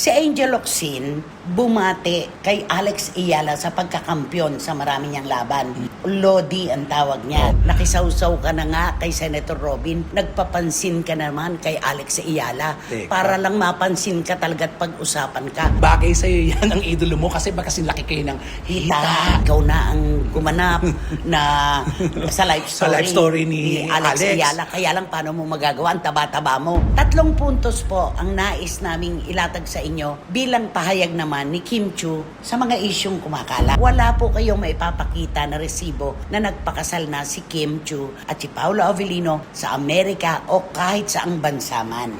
Si Angel Locsin bumati kay Alex Ayala sa pagkakampyon sa marami niyang laban. Lodi ang tawag niya. Nakisawsaw ka na nga kay Senator Robin. Nagpapansin ka naman kay Alex Ayala. Teka. Para lang mapansin ka talaga at pag-usapan ka. Bagay sa'yo yan ang idolo mo kasi baka laki kayo ng hita. Ikaw na ang gumanap na sa life story, Sa life story ni Alex Alex. Ayala. Kaya lang paano mo magagawa? Ang taba-taba mo. 3 puntos po ang nais naming ilatag sa inyo bilang pahayag naman ni Kim Chiu sa mga isyong kumakala. Wala po kayong maipapakita na resibo na nagpakasal na si Kim Chiu at si Paolo Avellino sa Amerika o kahit saang bansa man.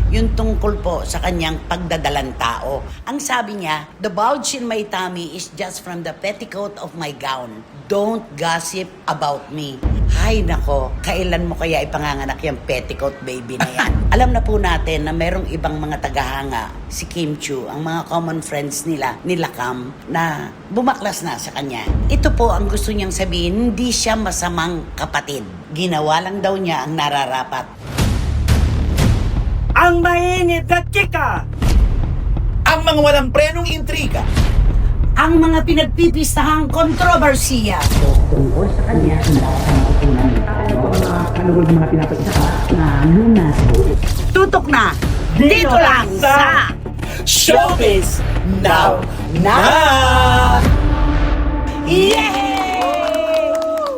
Yung tungkol po sa kanyang pagdadalang tao. Ang sabi niya, the bulge in my tummy is just from the petticoat of my gown. Don't gossip about me. Hay nako, kailan mo kaya ipanganganak yung petticoat baby na yan? Alam na po natin na merong ibang mga tagahanga, si Kim Chiu, ang mga common friends nila Cam, na bumaklas na sa kanya. Ito po ang gusto niyang sabihin, hindi siya masamang kapatid. Ginawa lang daw niya ang nararapat. Ang mainit na chika! Ang mga walang prenong intriga. Ang mga pinagpipistahang kontrobersiya tungkol sa kanya tutok na dito lang sa Showbiz Now Na! Yay!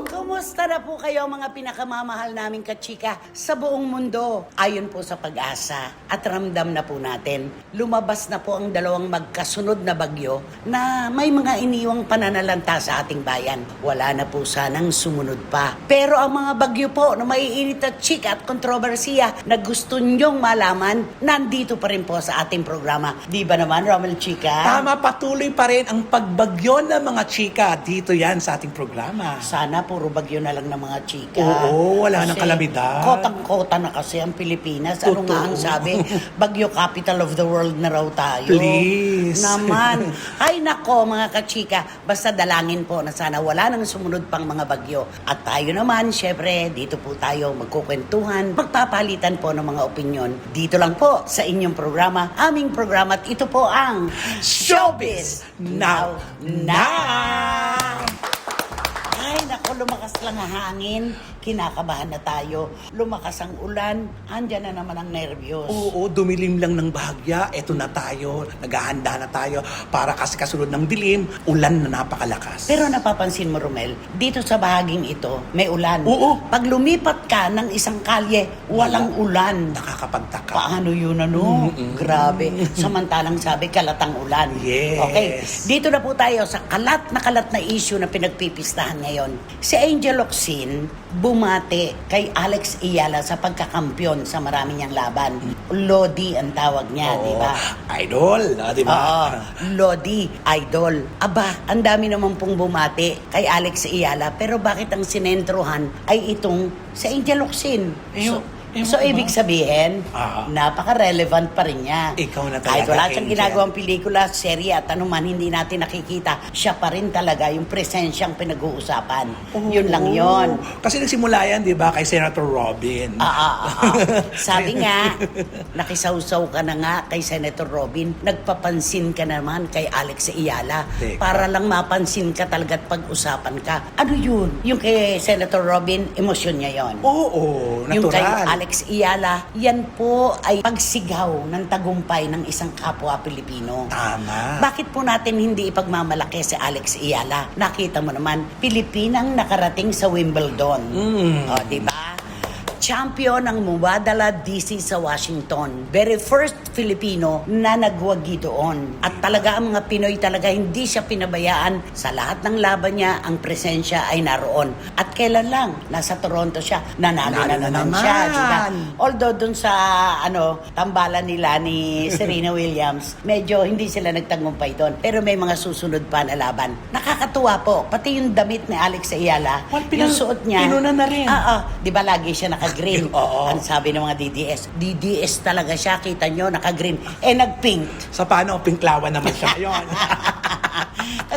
Kumusta na po kayo mga pinakamamahal naming kachika sa buong mundo? Ayon po sa Pag-asa at ramdam na po natin, lumabas na po ang 2 magkasunod na bagyo na may mga iniwang pananalanta sa ating bayan. Wala na po sanang sumunod pa. Pero ang mga bagyo po na maiinit at chika at kontrobersiya na gusto nyong malaman, nandito pa rin po sa ating programa. Di ba naman, Romel Chika? Tama, patuloy pa rin ang pagbagyo ng mga chika dito yan sa ating programa. Sana puro bagyo na lang ng mga chika. Oo, wala nang Kasi kalamidad. Kotang-kota na kasi ang Pilipinas. Ano Totoo. nga ang sabi? Bagyo capital of the world na raw tayo. Please. Naman. Ay nako mga kachika, basta dalangin po na sana wala nang sumunod pang mga bagyo. At tayo naman, syempre, dito po tayo magkukwentuhan, magpapalitan po ng mga opinyon. Dito lang po sa inyong programa, aming programa at ito po ang Showbiz Now Na! Ay, naku, lumakas lang ang hangin. Kinakabahan na tayo. Lumakas ang ulan. Andyan na naman ang nervyos. Oo, dumilim lang ng bahagya. Eto na tayo. Naghahanda na tayo para kasi kasunod ng dilim, ulan na napakalakas. Pero napapansin mo, Romel, dito sa bahaging ito, may ulan. Oo. Pag lumipat ka ng isang kalye, walang ulan. Nakakapagtaka. Paano yun, ano? Grabe. Samantalang sabi, kalatang ulan. Yes. Okay, dito na po tayo sa kalat na issue na pinagpipistahan ngayon. Si Angel Locsin bumati kay Alex Ayala sa pagkakampyon sa marami niyang laban. Lodi ang tawag niya, Oo. di ba? Idol, di ba? Oo, Lodi, idol. Aba, ang dami naman pong bumati kay Alex Ayala, pero bakit ang sinentrohan ay itong si Angel Locsin? So, ibig sabihin, napaka-relevant pa rin niya. Ikaw na talaga, Kahit wala siyang Angel. ginagawang pelikula, serye at ano man hindi natin nakikita, siya pa rin talaga yung presensyang pinag-uusapan. Yun lang yun. Kasi nagsimula yan, di ba, kay Senator Robin. Sabi nga, nakisawsaw ka na nga kay Senator Robin, nagpapansin ka naman kay Alex Ayala. Teka. Para lang mapansin ka talaga at pag-usapan ka. Ano yun? Yung kay Senator Robin, emosyon niya yon. Oo, Yung kay natural. Alex Ayala, yan po ay pagsigaw ng tagumpay ng isang kapwa Pilipino. Tama. Bakit po natin hindi ipagmamalaki si Alex Ayala? Nakita mo naman, Pilipinang nakarating sa Wimbledon. O, di ba? Champion ng Muwadala DC sa Washington. Very first Filipino na nagwagi doon. At talaga ang mga Pinoy talaga hindi siya pinabayaan. Sa lahat ng laban niya, ang presensya ay naroon. At kailan lang, nasa Toronto siya, nanalo na naman siya. Diba? Although dun sa tambalan nila ni Serena Williams, medyo hindi sila nagtagumpay doon. Pero may mga susunod pa na laban. Nakakatuwa po. Pati yung damit ni Alex Ayala, yung suot niya. Pinunan na rin. Di ba lagi siya naka-green? Oo. Ang sabi ng mga DDS talaga siya, kita nyo, naka-green. Nag-pink. Sa paano, pinklawan naman siya ngayon.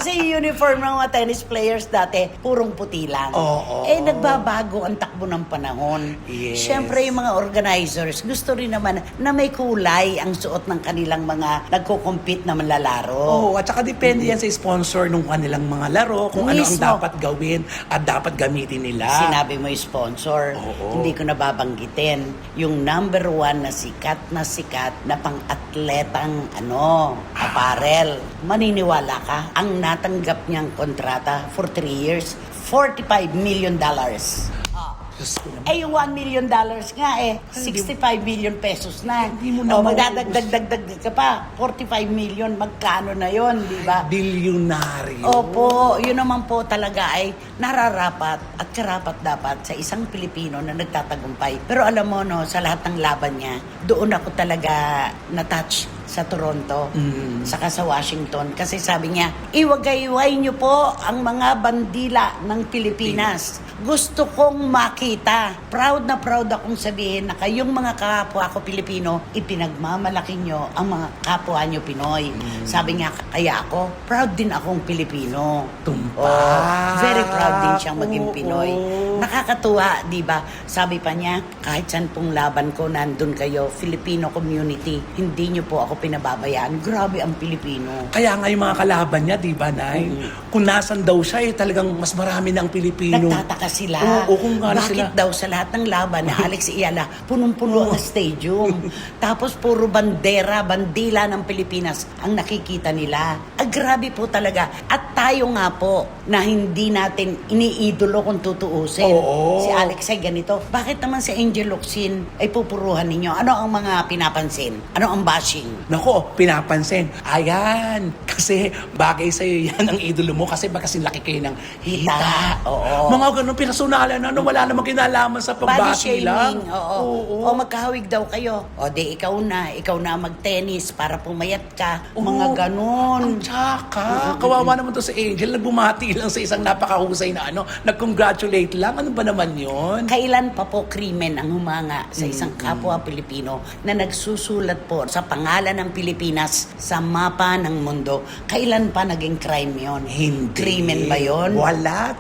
Kasi yung uniform ng mga tennis players dati, purong puti lang. Oo. Nagbabago ang takbo ng panahon. Yes. Siyempre, yung mga organizers, gusto rin naman na may kulay ang suot ng kanilang mga nagko-compete na manlalaro. Oo, at saka depende yan sa sponsor ng kanilang mga laro, kung ano ang Mismo. dapat gawin at dapat gamitin nila. Sinabi mo yung sponsor, Oo. hindi ko nababanggitin. Yung number one na sikat na pang-atletang apparel. Maniniwala ka, ang natanggap niyang kontrata for 3 years, $45 million. Diyos ko naman. Yung $1 million nga 65 million pesos na. Hindi mo na magdadagdag ka pa, 45 million, magkano na yon, di ba? Bilyonaryo. Opo, yun naman po talaga ay nararapat at karapat dapat sa isang Pilipino na nagtatagumpay. Pero alam mo, no, sa lahat ng laban niya, doon ako talaga na-touch sa Toronto, saka sa Washington. Kasi sabi niya, iwagayway niyo po ang mga bandila ng Pilipinas. Gusto kong makita. Proud na proud akong sabihin na kayong mga kapwa ko Pilipino, ipinagmamalaki nyo ang mga kapwa nyo Pinoy. Sabi nga, kaya ako, proud din akong Pilipino. Tumpak. Very proud din siyang maging Oo. Pinoy. Nakakatuwa, di ba? Sabi pa niya, kahit saan pong laban ko, nandun kayo, Filipino community, hindi niyo po ako pinababayaan. Grabe ang Pilipino. Kaya nga yung mga kalaban niya, di ba, Nay? Kung nasan daw siya, talagang mas marami ng Pilipino. Nagtataka sila. Oo, kung gaano Bakit sila. daw sa lahat ng laban na Alex Iyala, punong-puno ang stadium. Tapos puro bandila ng Pilipinas ang nakikita nila. Grabe po talaga. At tayo nga po na hindi natin iniidolo kung tutuusin. Oo. Si Alex ay ganito. Bakit naman si Angel Locsin ay pupuruhan ninyo? Ano ang mga pinapansin? Ano ang bashing? Nako, pinapansin. Ayan, kasi bagay sa'yo yan ang idolo mo kasi baka laki kayo ng hita. Oo. Mga ganun, pinasunalan na, wala namang kinalaman sa Body pagbati lang. shaming, oo. O magkahawig daw kayo. O di ikaw na mag-tennis para pumayat ka. Mga Oo. ganon. Ang tsaka, kawawa naman to si Angel, nagbumati lang sa isang napakahusay na nag-congratulate lang. Ano ba naman yun? Kailan pa po krimen ang humanga sa isang kapwa Pilipino na nagsusulat po sa pangalan ng Pilipinas sa mapa ng mundo? Kailan pa naging crime yon? Hindi. Krimen ba yon? Wala.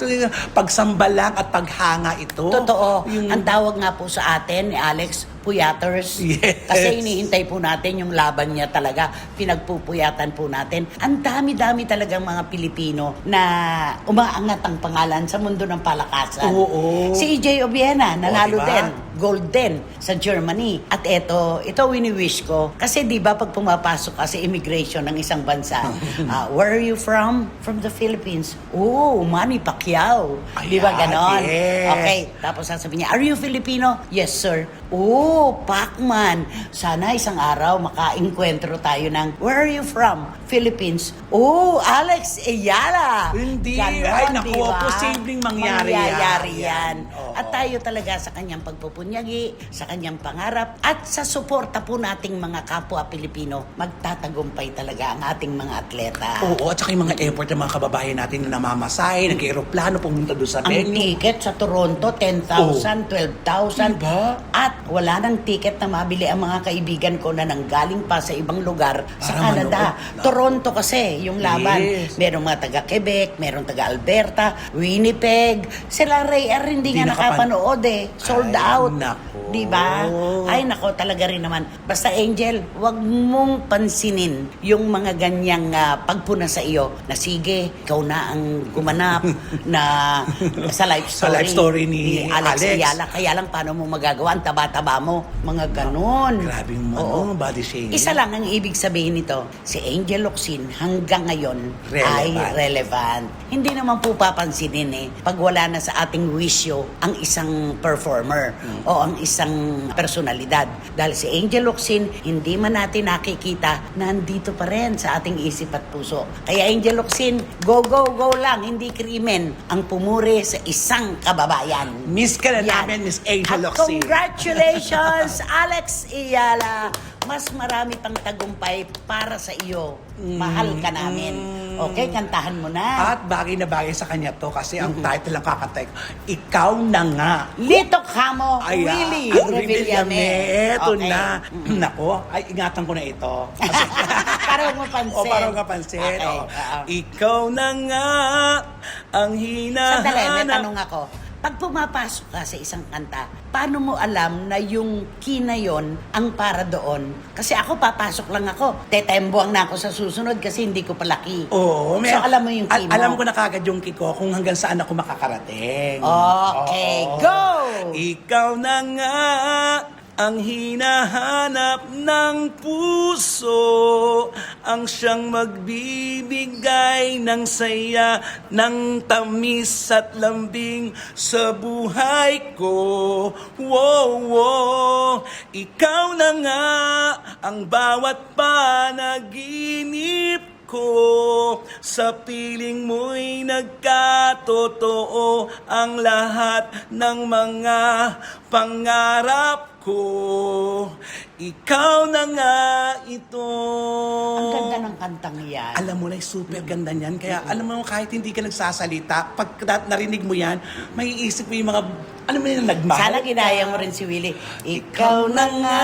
Pagsamba lang at paghanga ito. Totoo. Yung- Ang tawag nga po sa atin ni Alex, puyaters. Yes. Kasi hinihintay po natin yung laban niya talaga. Pinagpupuyatan po natin. Ang dami-dami talagang mga Pilipino na umaangat ang pangalan sa mundo ng palakasan. Oo. Si EJ Obiena, nanalo diba? din. Gold din sa Germany. At ito wini-wish ko. Kasi di ba pag pumapasok ka sa immigration ng isang bansa, where are you from? From the Philippines. Oh, Manny Pacquiao. Di ba Ayan, ganon? yes. Okay. Tapos sasabihin niya, are you Filipino? Yes, sir. Oh, Pacman. Sana isang araw makainkwentro tayo ng, where are you from? Philippines. Oh, Alex Ayala. Hindi. Ganon, Ay, naku, diba? posibleng mangyari Mangyayari yan. yan. Oo. At tayo talaga sa kanyang pagpupunyagi, sa kanyang pangarap, at sa suporta po nating mga kapwa Pilipino, magtatagumpay talaga ang ating mga atleta. Oo, at saka yung mga effort ng mga kababayan natin na namamasay, nag-aeroplano, pumunta doon sa Ang venue. ticket sa Toronto, 10,000, 12,000. Diba? At wala nang ticket na mabili ang mga kaibigan ko na nanggaling pa sa ibang lugar sa Para Canada. manood na. Toronto kasi, yung laban. Yes. Merong mga taga-Quebec, merong taga-Alberta, Winnipeg. Sila Ray hindi Hindi nga nakapanood Sold Ay, out. nako. Diba? Ay, nako, talaga rin naman. Basta, Angel, wag mong pansinin yung mga ganyang pagpuna sa iyo na sige, ikaw na ang gumanap na sa life story. Sa life story ni Alex Alex. Ayala. Kaya lang, paano mo magagawa? Ang taba-taba mo. Mga ganon. Grabe yung Oo. body shaming. Isa lang ang ibig sabihin nito, si Angel Locsin hanggang ngayon ay Relevant. relevant. Hindi naman po papansinin pag wala na sa ating wisyo ang isang performer o ang isang personalidad. Dahil si Angel Locsin, hindi man natin nakikita, nandito pa rin sa ating isip at puso. Kaya Angel Locsin, go, go, go lang. Hindi krimen ang pumuri sa isang kababayan. Miss ka na Yan. namin, Miss Angel At Locsin. congratulations, Alex Ayala. Mas marami pang tagumpay para sa iyo. Mahal ka namin. Okay, kantahan mo na. At bagay na bagay sa kanya to kasi ang title ng kakatay, Ikaw na nga. Lito Kamo, Ay, Willie Revillame. Revillame. Eto Okay. na. Nako, ay ingatan ko na ito. Kasi, Para huwag mapansin. O, para huwag mapansin. Okay, O. oo. Ikaw na nga ang hinahanap. Sandali, may tanong ako. Pag pumapasok ka sa isang kanta, paano mo alam na yung key na yon ang para doon? Kasi ako, papasok lang ako. Tetembuang na ako sa susunod kasi hindi ko pala key. Oo. So, alam mo yung key mo. Alam ko na kagad yung key ko kung hanggang saan ako makakarating. Okay, Oo. go! Ikaw na nga ang hinahanap ng puso, ang siyang magbibigay ng saya, ng tamis at lambing sa buhay ko. Wow, wow. Ikaw na nga ang bawat panaginip ko, sa piling mo'y nagkatotoo ang lahat ng mga pangarap ko. Ikaw na nga ito. Ang ganda ng kantang yan. Alam mo na, super ganda niyan. Kaya alam mo, kahit hindi ka nagsasalita, pag narinig mo yan, may isip mo yung mga, alam mo yung nagmahal. Sana ginaya mo rin si Willie. Ikaw na nga.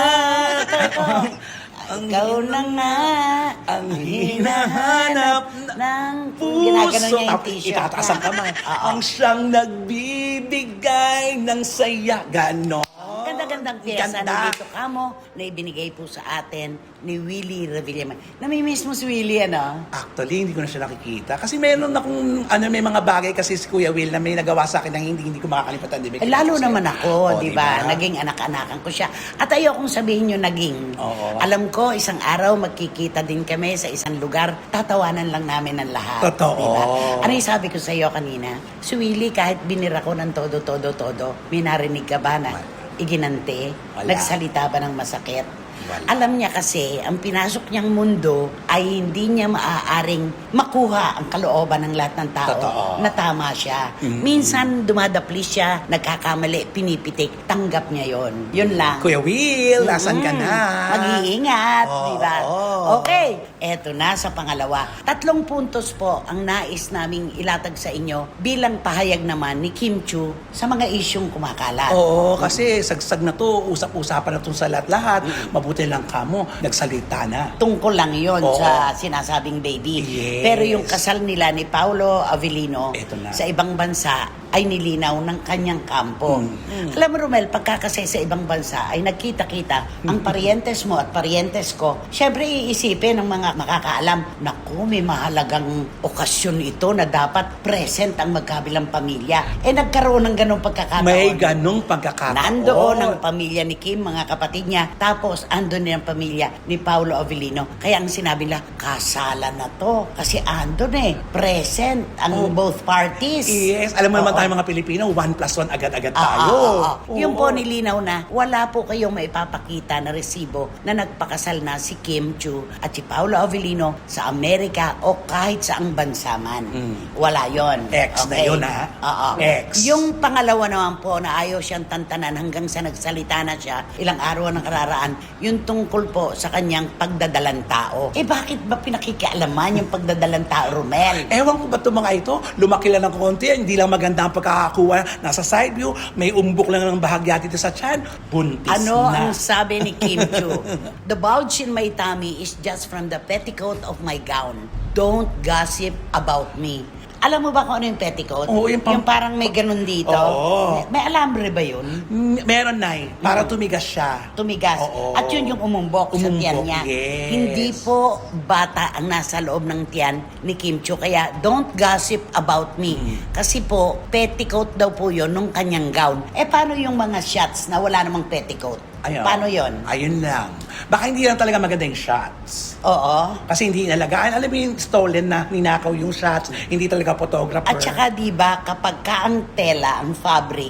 Ikaw na nga ang hinahanap ng puso. ginaganon niya yung t-shirt. Itataas ang kamay. Oo. Ang siyang nagbibigay ng saya. Ganon. Ganda-gandang piyesa Ganda. na dito kamo na ibinigay po sa atin ni Willie Revillaman. Namimiss mo si Willie, ano? Actually, hindi ko na siya nakikita. Kasi meron akong, may mga bagay kasi si Kuya Will na may nagawa sa akin na hindi ko makakalimutan. Di ba? Lalo naman ako, Oo, di ba? Naging anak-anakan ko siya. At ayokong sabihin yung naging. Oo. Alam ko, isang araw magkikita din kami sa isang lugar. Tatawanan lang namin ang lahat. Totoo. Di ba? Ano yung sabi ko sa iyo kanina? Si Willie, kahit binira ko ng todo, may narinig ka ba na iginante? Wala. Nagsalita ba ng masakit? Wala. Alam niya kasi, ang pinasok niyang mundo ay hindi niya maaaring makuha ang kalooban ng lahat ng tao Totoo. na tama siya. Minsan, dumadapli siya, nagkakamali, pinipitik, tanggap niya yon. Yun lang. Kuya Will, nasan ka na? Mag-iingat, Oo. di ba? Okay, eto na sa pangalawa. 3 puntos po ang nais naming ilatag sa inyo bilang pahayag naman ni Kim Chiu sa mga isyong kumakalat. Oo, kasi sagsag na to, usap-usapan na to sa lahat-lahat. Mabuti lang kamo, nagsalita na. Tungkol lang yon Oo. sa sinasabing baby. Yes. Pero yung kasal nila ni Paolo Avellino Eto na. sa ibang bansa ay nilinaw ng kanyang kampo. Alam mo, Romel, pagkakasay sa ibang bansa ay nagkita-kita ang parientes mo at parientes ko. Siyempre, iisipin ng mga makakaalam, naku, may mahalagang okasyon ito na dapat present ang magkabilang pamilya. Nagkaroon ng ganong pagkakataon. May ganong pagkakataon. Nandoon ang pamilya ni Kim, mga kapatid niya. Tapos, andun din ang pamilya ni Paolo Avellino. Kaya ang sinabi nila, kasalan na to. Kasi andun present ang both parties. Yes, alam mo naman Oo. tayo mga Pilipino, 1+1 agad-agad Ah, tayo. Yung Oo. po nilinaw na wala po kayong maipapakita na resibo na nagpakasal na si Kim Chiu at si Paolo Avellino sa Amerika o kahit saang bansa man. Wala yon. Ex na yun, ha? Oo. Ex. Yung pangalawa naman po na ayaw siyang tantanan hanggang sa nagsalita na siya ilang araw ng kararaan, yung tungkol po sa kanyang pagdadalang tao. Bakit ba pinakikialaman yung pagdadalang tao, Romel? Ewan ko ba itong mga ito, lumaki lang ng konti, hindi lang maganda ang pagkakakuha, nasa side view, may umbok lang ng bahagya dito sa tiyan, buntis Ano na. ang sabi ni Kim Chiu? The bulge in my tummy is just from the petticoat of my gown. Don't gossip about me. Alam mo ba kung ano yung petticoat? Oo, yung parang may ganun dito. Oo. May alambre ba yun? Meron na para tumigas siya. Tumigas. Oo. At yun yung umumbok sa Umumbok, tiyan niya. yes. Hindi po bata ang nasa loob ng tiyan ni Kim Chiu. Kaya don't gossip about me. Kasi po, petticoat daw po yun nung kanyang gown. Paano yung mga shots na wala namang petticoat? Ayun. Paano yun? Ayun lang. Baka hindi lang talaga maganda yung shots. Oo. Kasi hindi inalagaan. Alam mo yung stolen na ninakaw yung shots, hindi talaga photographer. At saka 'di ba kapag ka ang tela, ang fabric,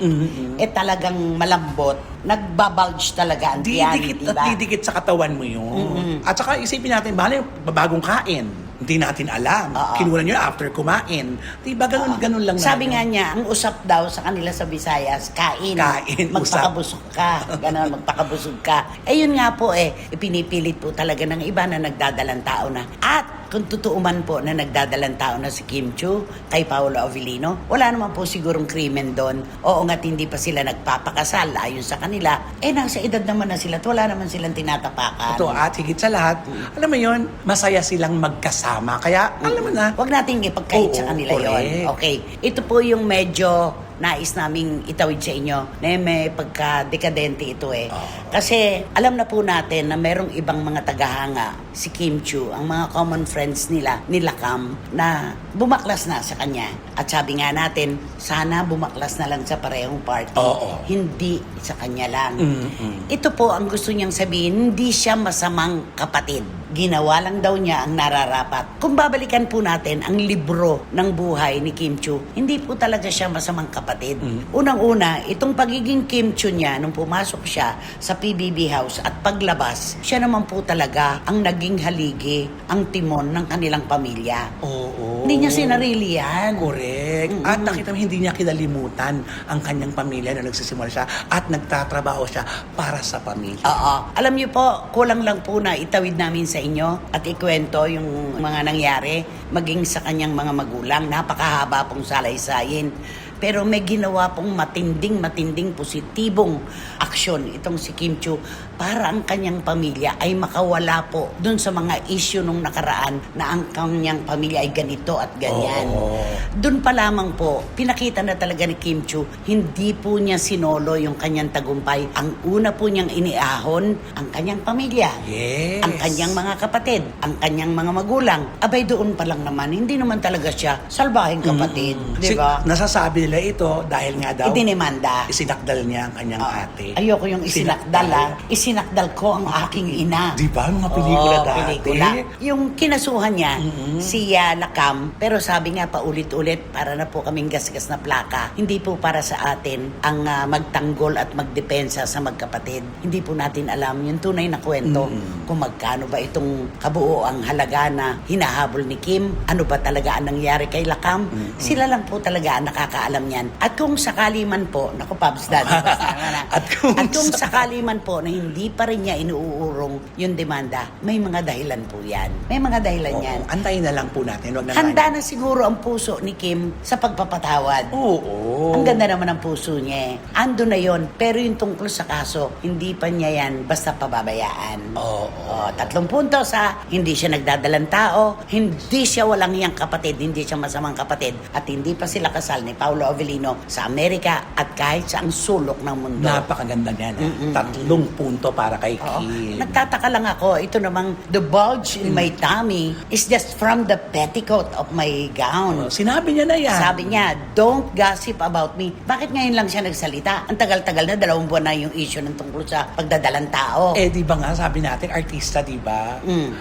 talagang malambot, nagbabulge talaga ang tiyan, Didikit sa katawan mo yun. At saka isipin natin, bale, bagong kain. Hindi natin alam. Oo. Kinuha nyo after kumain. Diba, ganun lang Sabi natin. nga niya, ang usap daw sa kanila sa Visayas, kain. Kain, Magpakabusog ka. Ganon, magpakabusog ka. Yun nga po ipinipilit po talaga ng iba na nagdadalang tao na. At kung totoo man po na nagdadalang tao na si Kim Chiu kay Paolo Avellino, wala naman po sigurong krimen doon. Oo nga't hindi pa sila nagpapakasal ayon sa kanila. Nasa edad naman na sila at wala naman silang tinatapakan. Ito, at higit sa lahat, alam mo yun, masaya silang magkasama. Kaya, alam mo na, Huwag nating ipagkait sa Oo, kanila yon. correct. Okay. Ito po yung medyo nais naming itawid sa inyo na may pagka-dekadente ito eh. Kasi alam na po natin na merong ibang mga tagahanga, si Kim Chiu, ang mga common friends nila Cam, na bumaklas na sa kanya. At sabi nga natin, sana bumaklas na lang sa parehong party. Oo. Hindi sa kanya lang. Mm-mm. Ito po ang gusto niyang sabihin, hindi siya masamang kapatid. Ginawa lang daw niya ang nararapat. Kung babalikan po natin ang libro ng buhay ni Kim Chiu, hindi po talaga siya masamang kapatid. Unang-una, itong pagiging Kim Chiu niya nung pumasok siya sa PBB House at paglabas, siya naman po talaga ang naging haligi, ang timon ng kanilang pamilya. oo. Hindi niya sinarili yan. Correct. At nakita mo, hindi niya kinalimutan ang kanyang pamilya na nagsisimula siya at nagtatrabaho siya para sa pamilya. Oo. Alam niyo po, kulang lang po na itawid namin sa inyo at ikwento yung mga nangyari maging sa kanyang mga magulang. Napakahaba pong salay-sayin. Pero may ginawa pong matinding positibong aksyon itong si Kim Chiu para ang kanyang pamilya ay makawala po dun sa mga issue nung nakaraan na ang kanyang pamilya ay ganito at ganyan. Oo. Doon pa lamang po, pinakita na talaga ni Kim Chiu, hindi po niya sinolo yung kanyang tagumpay. Ang una po niyang iniahon, ang kanyang pamilya. Yes. Ang kanyang mga kapatid, ang kanyang mga magulang. Abay doon pa lang naman, hindi naman talaga siya salbahing kapatid. Di ba? Nasasabi nila ito dahil nga daw Idinimanda. isinakdal niya ang kanyang ate. Ayoko yung isinakdal ha. Isinakdal ko ang aking ina. Di ba? Mga pelikula Oo, dati. pelikula. Yung kinasuhan niya, si Cam, pero sabi nga paulit-ulit, para na po kaming gasgas na plaka. Hindi po para sa atin ang magtanggol at magdepensa sa magkapatid. Hindi po natin alam yung tunay na kwento kung magkano ba itong kabuo ang halaga na hinahabol ni Kim. Ano ba talaga ang nangyari kay Cam? Sila lang po talaga ang nakakaalam niyan. At kung sakali man po, naku Pabs Daddy, basta nga na. At kung sakali man po na hindi pa rin niya inuurong yung demanda, may mga dahilan po yan. May mga dahilan Oo, yan. antayin na lang po natin. Wag na Handa na siguro ang puso ni Kim sa pagpapatawad. Oo. Ang ganda naman ng puso niya eh. Ando na yon, pero yung tungkol sa kaso, hindi pa niya yan basta pababayaan. Oo. 3 puntos ha. Hindi siya nagdadalang tao, hindi siya walang iyang kapatid, hindi siya masamang kapatid, at hindi pa sila kasal ni Paolo Avellino sa Amerika at kahit sa ang sulok ng mundo. Napakaganda niyan. 3 punto para kay Oo. Kim. Nagtataka lang ako, ito namang the bulge in my tummy is just from the petticoat of my gown. Sinabi niya na yan. Sabi niya, don't gossip about me. Bakit ngayon lang siya nagsalita? Ang tagal-tagal na, 2 buwan na yung issue ng tungkol sa pagdadalang tao. Di ba nga, sabi natin, artista, di ba?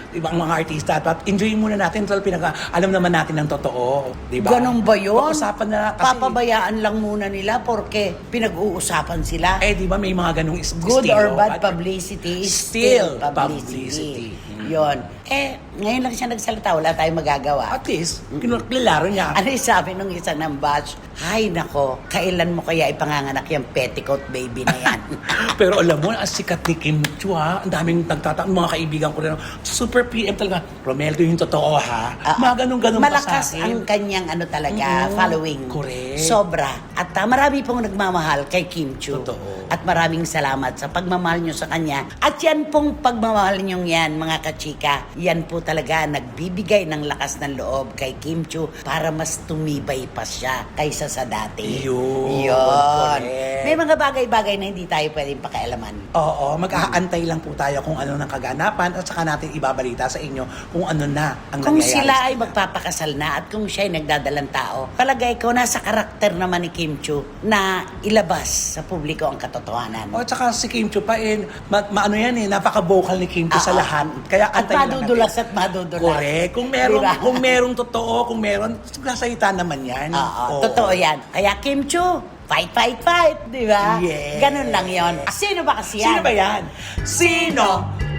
Di ba, ang mga artista, at enjoy muna natin, alam naman natin ng totoo, di ba? Ganon ba yun? Pag-usapan na kasi, Papabayaan lang muna nila porque pinag-uusapan sila. di ba, may mga ganong Good estilo, or bad but publicity is still still publicity. Yon. Ngayon lang siya nagsalita, wala tayong magagawa. At least, kinularo niya. Ano yung sabi nung isa ng batch? Hay nako, kailan mo kaya ipanganganak yung petticoat baby na yan? Pero alam mo, ang sikat ni Kim Chiu, ha? Ang daming nagtatang, mga kaibigan ko rin. Super PM talaga. Romeldo yung totoo, ha? Mga ganun-ganun Malakas pa sa akin. ang kanyang following. Correct. Sobra. At marami pong nagmamahal kay Kim Chiu. Totoo. At maraming salamat sa pagmamahal nyo sa kanya. At yan pong pagmamahal nyo yan, mga kachika, yan po talaga nagbibigay ng lakas ng loob kay Kim Chiu para mas tumibay pa siya kaysa sa dati. Yun. Correct. May mga bagay-bagay na hindi tayo pwedeng pakialaman. Oo, mag-aantay lang po tayo kung ano ng kaganapan at saka natin ibabalita sa inyo kung ano na ang Kung nangyayari. sila ay magpapakasal na at kung siya ay nagdadalang tao, palagay ko nasa karakter naman ni Kim Chiu na ilabas sa publiko ang katotohanan. O, tsaka si Kim Chiu pa maano yan napaka-vocal ni Kim Chiu sa lahat. Kaya At antayin lang madudulas natin. at madudulas. Correct. Kung meron, Diba? kung merong totoo, kung meron, sasalita naman yan. Oo, totoo yan. Kaya Kim Chiu, fight, fight, fight, di ba? Yes. Ganun lang yon. Sino ba kasi yan? Sino ba yan? Sino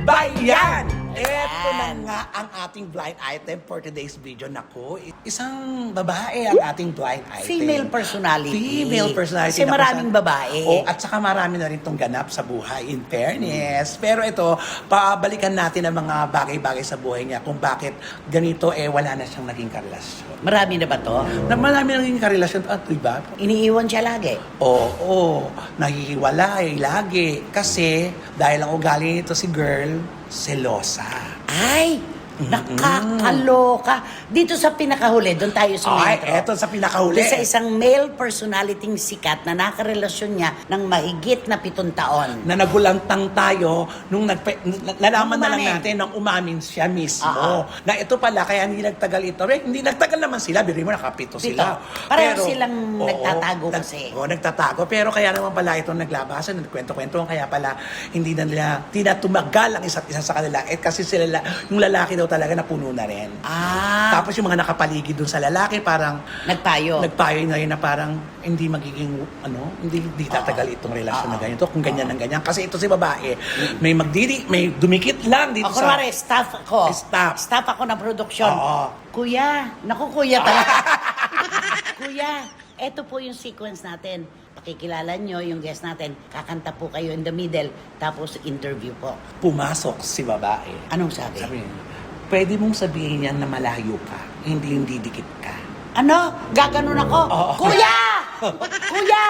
ba yan? Eto na Yan. nga ang ating blind item for today's video. Naku, isang babae ang ating blind item. Female personality. Female personality. Kasi na maraming kung babae. Oh, at saka marami na rin tong ganap sa buhay, in fairness. Pero ito, pabalikan natin ang mga bagay-bagay sa buhay niya kung bakit ganito wala na siyang naging karelasyon. Marami na ba to? Na marami na naging karelasyon, diba? Iniiwan siya lagi. Oo, nahihiwalay lagi. Kasi dahil ang ugali nito si girl, selosa. Ay, nakakaloka. Dito sa pinakahuli, doon tayo sa Ay, metro. eto sa pinakahuli. Doon sa isang male personalityng sikat na nakarelasyon niya ng mahigit na 7 taon. Na nagulantang tayo nung nalaman na lang Umamin. natin nung umamin siya mismo. Oo. Na ito pala, kaya hindi nagtagal ito. Hindi nagtagal naman sila. Biro mo, nakapito sila. Pareho silang oo, nagtatago kasi. Oo, nagtatago. Pero kaya naman pala itong naglabasan, nagkwento-kwento. Kaya pala, hindi na tumagal ang isa't isa sa kanila. Kasi sila, yung lalaki daw talaga napuno na rin. Tapos yung mga nakapaligid dun sa lalaki, parang Nagpayo. na rin na parang hindi magiging hindi tatagal itong relasyon na ganito kung ganyan ng ganyan. Kasi ito si babae, may dumikit lang dito O, kunwari, staff ako. Staff. ako ng produksyon. Oo. Kuya, kuya talaga. Kuya, eto po yung sequence natin. Pakikilala nyo yung guest natin. Kakanta po kayo in the middle. Tapos interview po. Pumasok si babae. Anong sabi? Sabi niya, pwede mong sabihin yan na malayo ka, hindi yung didikit ka. Ano? Gaganon ako? Oo. Kuya! Kuya!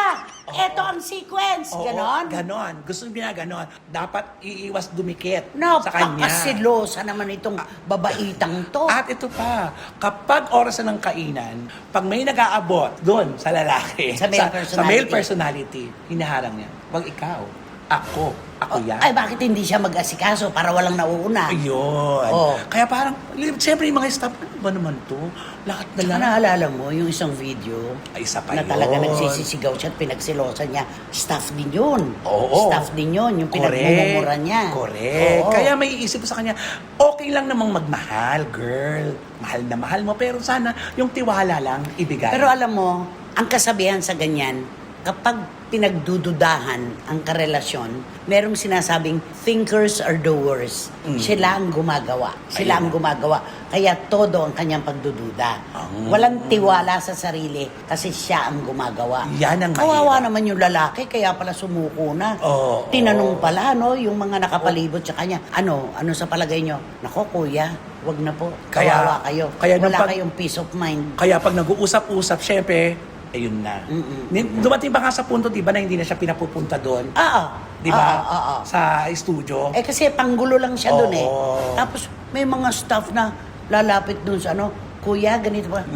Eto ang sequence. Oo, Ganon? ganon. Gusto niya ganon. Dapat iiwas dumikit No, sa kanya. pakasilosa naman itong babaitang to. At ito pa, kapag oras na ng kainan, pag may nag-aabot doon sa lalaki, Sa male sa personality. male personality, hinaharang niya. Wag ikaw, ako yan. Ay, bakit hindi siya mag-asikaso para walang nauuna? Ayun. Oh. Kaya parang, siyempre yung mga staff, ano ba naman to? Lahat na Saka lang. naalala mo yung isang video Ay, isa pa na yun. talaga nagsisisigaw siya at pinagsilosa niya. Staff din yun. Oo. Staff din yun, yung pinagmumura niya. Correct. Oo. Kaya may isip ko sa kanya, okay lang namang magmahal, girl. Mahal na mahal mo, pero sana yung tiwala lang ibigay. Pero alam mo, ang kasabihan sa ganyan, kapag pinagdududahan ang karelasyon, merong sinasabing thinkers are doers. Sila ang gumagawa. Sila ang Ayun. gumagawa. Kaya todo ang kanyang pagdududa. Walang tiwala sa sarili kasi siya ang gumagawa. Yan ang Kawawa mahirap. naman yung lalaki, kaya pala sumuko na. Oo. Tinanong pala, no, yung mga nakapalibot sa kanya, ano sa palagay nyo? Nako, kuya, wag na po. Kawawa kayo. kaya nung Wala pag- kayong peace of mind. Kaya pag nag-uusap-usap, syempre, ayun na. Dumating pa nga sa punto, di ba, na hindi na siya pinapupunta doon? Oo. Di ba? Oo. Sa studio. Eh kasi panggulo lang siya doon eh. Oo. Tapos may mga staff na lalapit doon sa kuya, ganito ba?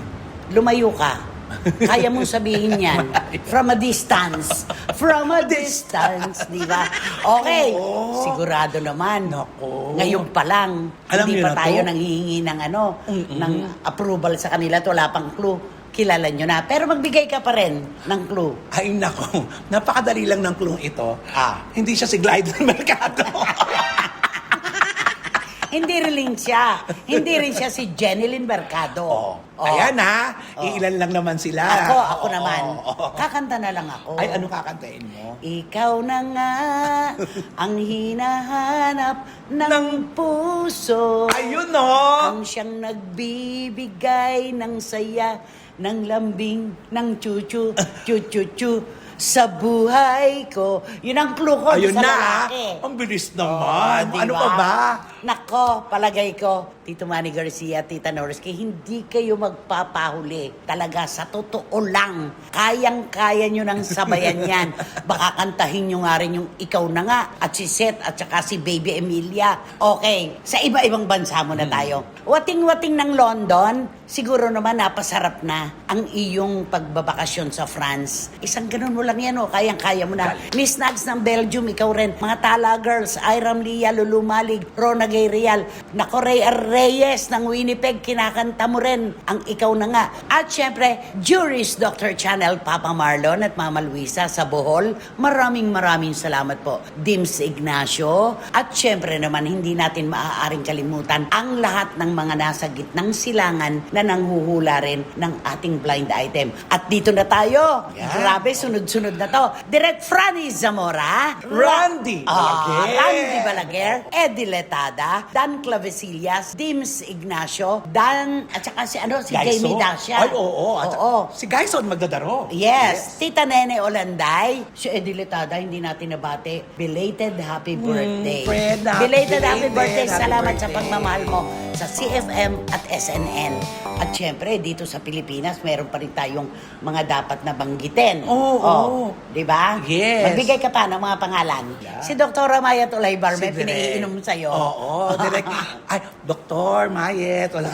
Lumayo ka. Kaya mong sabihin yan from a distance. From a distance, di ba? Okay. Oo. Sigurado naman. Nako. Ngayon pa lang, Alam hindi niyo pa na tayo to? nanghihingi ng ng approval sa kanila at wala pang clue. Kilala nyo na. Pero magbigay ka pa rin ng clue. Ay, nako. Napakadali lang ng clue ito. Hindi siya si Glide Mercado. Hindi rin siya. Hindi rin siya si Jenilyn Mercado. Oh. Oh. Ayan ha. Iilan lang naman sila. Ako Oo, naman. oo. Kakanta na lang ako. Ay, ano kakantayin mo? Ikaw na nga ang hinahanap ng puso. Ayun no! Ang siyang nagbibigay ng saya, ng lambing, ng chuchu, chuchu sa buhay ko. Yun ang clue ko Ayun sa na. lalaki. Ang bilis naman. Oo, Ano diba? pa ba? Nako, palagay ko, Tito Manny Garcia, Tita Norrisky, hindi kayo magpapahuli. Talaga, sa totoo lang, kayang-kaya nyo nang sabayan yan. Baka kantahin nyo nga rin yung Ikaw na nga, at si Seth, at saka si Baby Emilia. Okay, sa iba-ibang bansa muna tayo. Wating-wating ng London, siguro naman napasarap na ang iyong pagbabakasyon sa France. Isang ganun mo lang yan, kayang-kaya mo na. Miss Nags ng Belgium, ikaw rin. Mga Tala Girls, Iram Lia, Lulu Malig, Rona Gay Real, Nako Reyes ng Winnipeg, kinakanta mo rin ang Ikaw na nga. At syempre, Juris Dr. Channel, Papa Marlon at Mama Luisa sa Bohol. Maraming salamat po. Dims Ignacio. At syempre naman, hindi natin maaaring kalimutan ang lahat ng mga nasa gitnang silangan na nanghuhula rin ng ating blind item. At dito na tayo. Yan. Grabe, sunod-sunod na to. Direct Franny Zamora. Randy Balaguer. Randy Balaguer. Eddie Letada. Dan Clavesillas. Dims Ignacio. Dan, at saka si Jamie Dacia. Ay, oo. At si Gaison magdadaro. Yes. Tita Nene Olanday. Si Eddie Letada, hindi natin nabate. Belated happy birthday. Fred, Belated happy belated birthday. happy Salamat sa birthday. pagmamahal mo sa CFM at SNN. At syempre, dito sa Pilipinas, meron pa rin tayong mga dapat na banggitin. Oo. Di ba? Yes. Magbigay ka pa ng mga pangalan. Yeah. Si Dr. Maya Tulaybar, may Si Direk. pinaiinom sa'yo. Oo, direct. Ay, Doktor Mayet. Wala.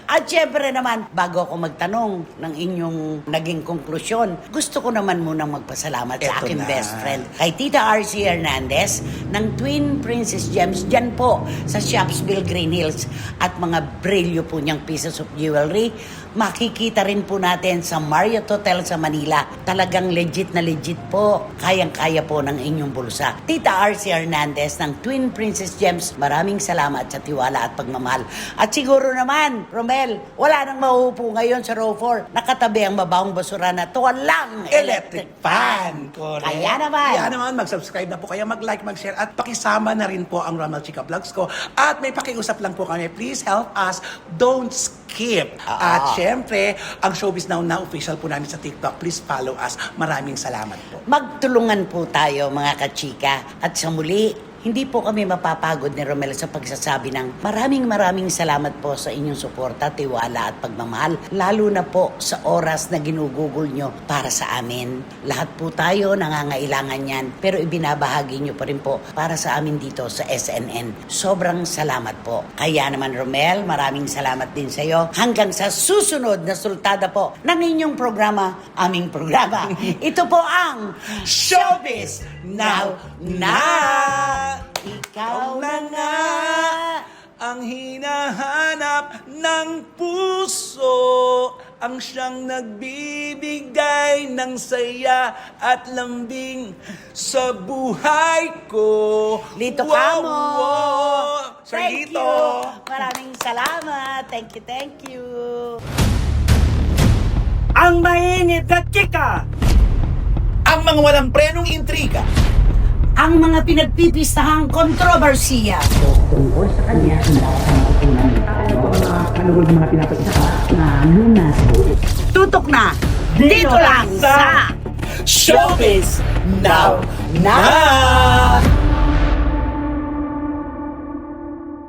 At syempre naman, bago ako magtanong ng inyong naging konklusyon, gusto ko naman munang magpasalamat sa Eto aking na. best friend, kay Tita R.C. Hernandez ng Twin Princess Gems, dyan po sa Shopsville, Green Hills, at mga brilyo po niyang pieces of jewelry. Makikita rin po natin sa Marriott Hotel sa Manila. Talagang legit na legit po. Kayang-kaya po ng inyong bulsa. Tita R.C. Hernandez ng Twin Princess Gems, maraming salamat sa tiwala at pagmamahal. At siguro naman, Romel, wala nang mauupo ngayon sa row 4. Nakatabi ang mabahong basura na tuwalang Electric fan. Correct. Kaya naman. Kaya naman, mag-subscribe na po kayo, mag-like, mag-share, at pakisama na rin po ang Ronald Chica Vlogs ko. At may pakiusap lang po kami, please help us, don't skip. At syempre, ang Showbiz Now na official po namin sa TikTok, please follow us. Maraming salamat po. Magtulungan po tayo mga kachika. At sa muli, hindi po kami mapapagod ni Romel sa pagsasabi ng maraming salamat po sa inyong suporta, tiwala at pagmamahal. Lalo na po sa oras na ginugugol nyo para sa amin. Lahat po tayo nangangailangan yan. Pero ibinabahagi nyo pa rin po para sa amin dito sa SNN. Sobrang salamat po. Kaya naman Romel, maraming salamat din sa iyo. Hanggang sa susunod na sultada po ng inyong programa, aming programa. Ito po ang Showbiz Now na! Ikaw na nga ang hinahanap ng puso, ang siyang nagbibigay ng saya at lambing sa buhay ko. Lito ka mo. Sir Thank Lito. you. Maraming salamat. Thank you. Ang mainit na chika! Ang mga walang prenong intriga. Ang mga pinagpipistahang kontrobersiya. Tungkol sa kanya, tutok na dito lang sa Showbiz Now na.